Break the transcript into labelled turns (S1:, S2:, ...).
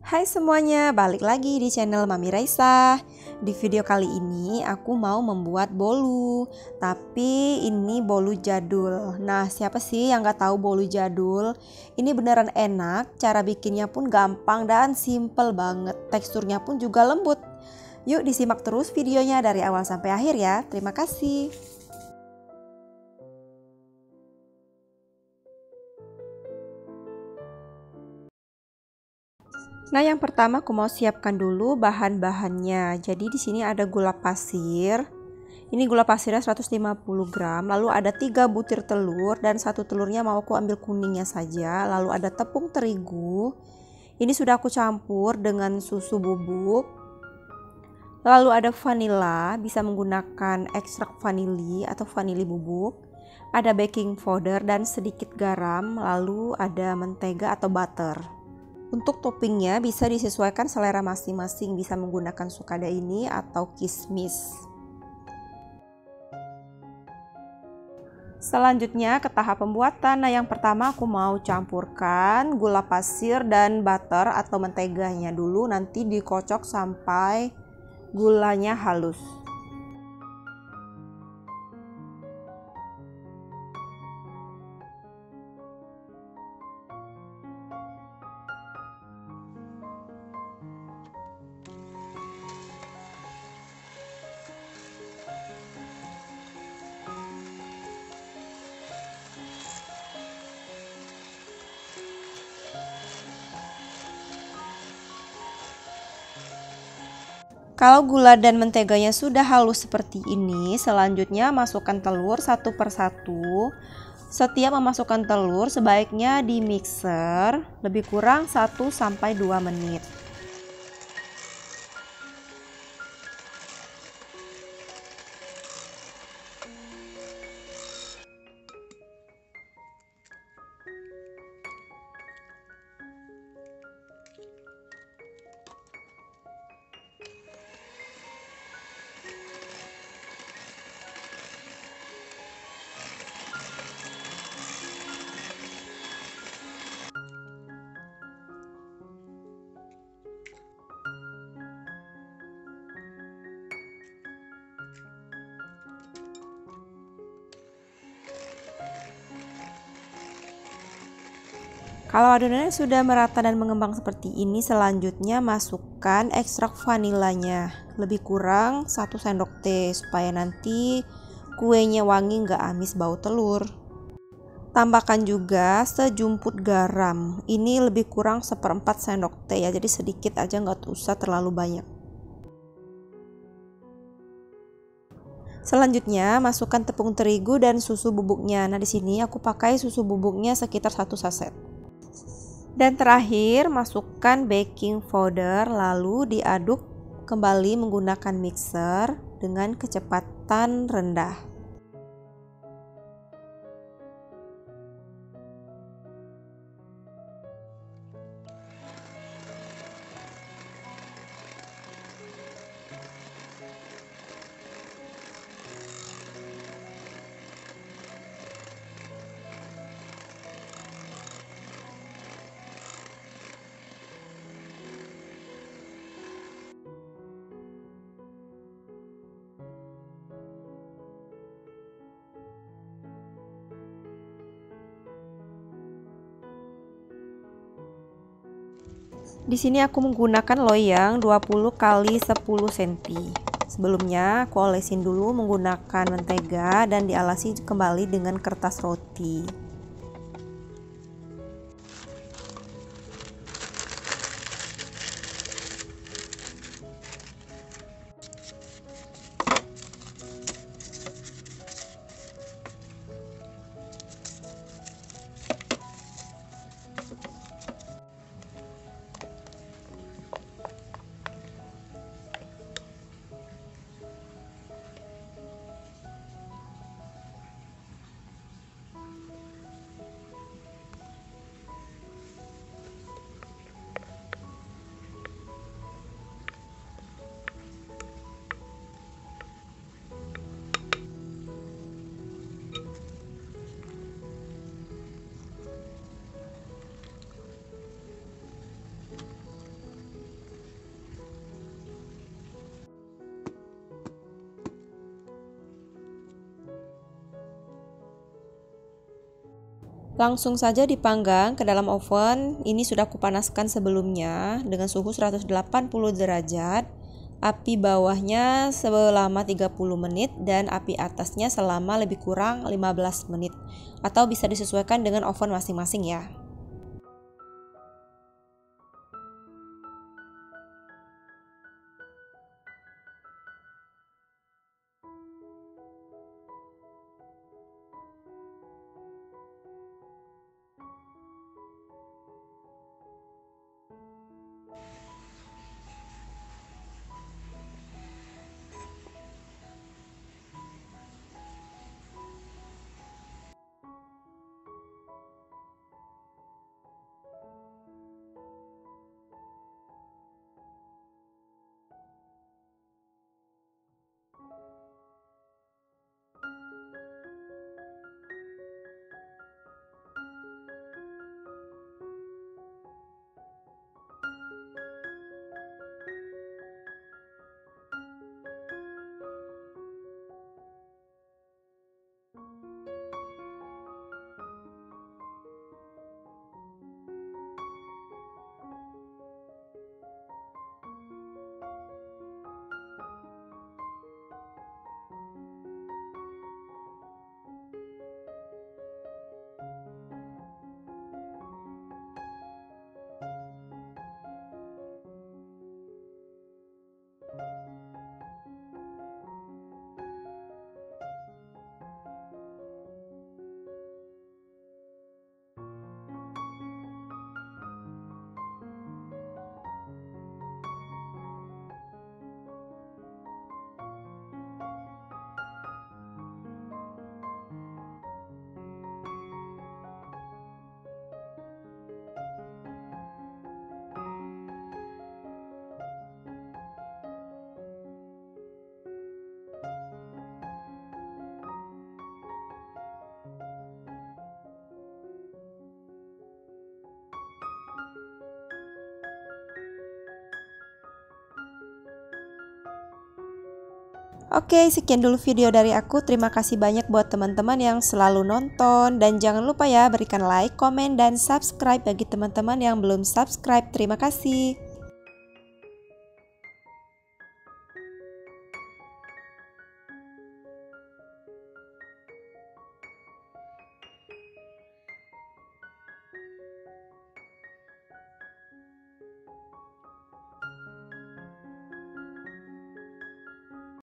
S1: Hai semuanya, balik lagi di channel Mami Raisa. Di video kali ini aku mau membuat bolu, tapi ini bolu jadul. Nah, siapa sih yang gak tahu bolu jadul? Ini beneran enak, cara bikinnya pun gampang dan simple banget. Teksturnya pun juga lembut. Yuk disimak terus videonya dari awal sampai akhir ya. Terima kasih. Nah, yang pertama aku mau siapkan dulu bahan-bahannya. Jadi di sini ada gula pasir. Ini gula pasirnya 150 gram. Lalu ada 3 butir telur dan satu telurnya mau aku ambil kuningnya saja. Lalu ada tepung terigu. Ini sudah aku campur dengan susu bubuk. Lalu ada vanila, bisa menggunakan ekstrak vanili atau vanili bubuk. Ada baking powder dan sedikit garam. Lalu ada mentega atau butter. Untuk toppingnya bisa disesuaikan selera masing-masing, bisa menggunakan sukadaini atau kismis. Selanjutnya ke tahap pembuatan. Nah, yang pertama aku mau campurkan gula pasir dan butter atau menteganya dulu, nanti dikocok sampai gulanya halus. Kalau gula dan menteganya sudah halus seperti ini, selanjutnya masukkan telur satu persatu. Setiap memasukkan telur sebaiknya di mixer lebih kurang 1-2 menit. Kalau adonannya sudah merata dan mengembang seperti ini, selanjutnya masukkan ekstrak vanilanya lebih kurang 1 sendok teh supaya nanti kuenya wangi nggak amis bau telur. Tambahkan juga sejumput garam, ini lebih kurang 1/4 sendok teh ya, jadi sedikit aja, nggak usah terlalu banyak. Selanjutnya masukkan tepung terigu dan susu bubuknya. Nah, di sini aku pakai susu bubuknya sekitar 1 saset. Dan terakhir masukkan baking powder, lalu diaduk kembali menggunakan mixer dengan kecepatan rendah. Di sini aku menggunakan loyang 20 x 10 cm. Sebelumnya aku olesin dulu menggunakan mentega dan dialasi kembali dengan kertas roti. Langsung saja dipanggang ke dalam oven. Ini sudah kupanaskan sebelumnya dengan suhu 180 derajat. Api bawahnya selama 30 menit dan api atasnya selama lebih kurang 15 menit. Atau bisa disesuaikan dengan oven masing-masing ya. Oke, sekian dulu video dari aku. Terima kasih banyak buat teman-teman yang selalu nonton. Dan jangan lupa ya berikan like, komen, dan subscribe bagi teman-teman yang belum subscribe. Terima kasih.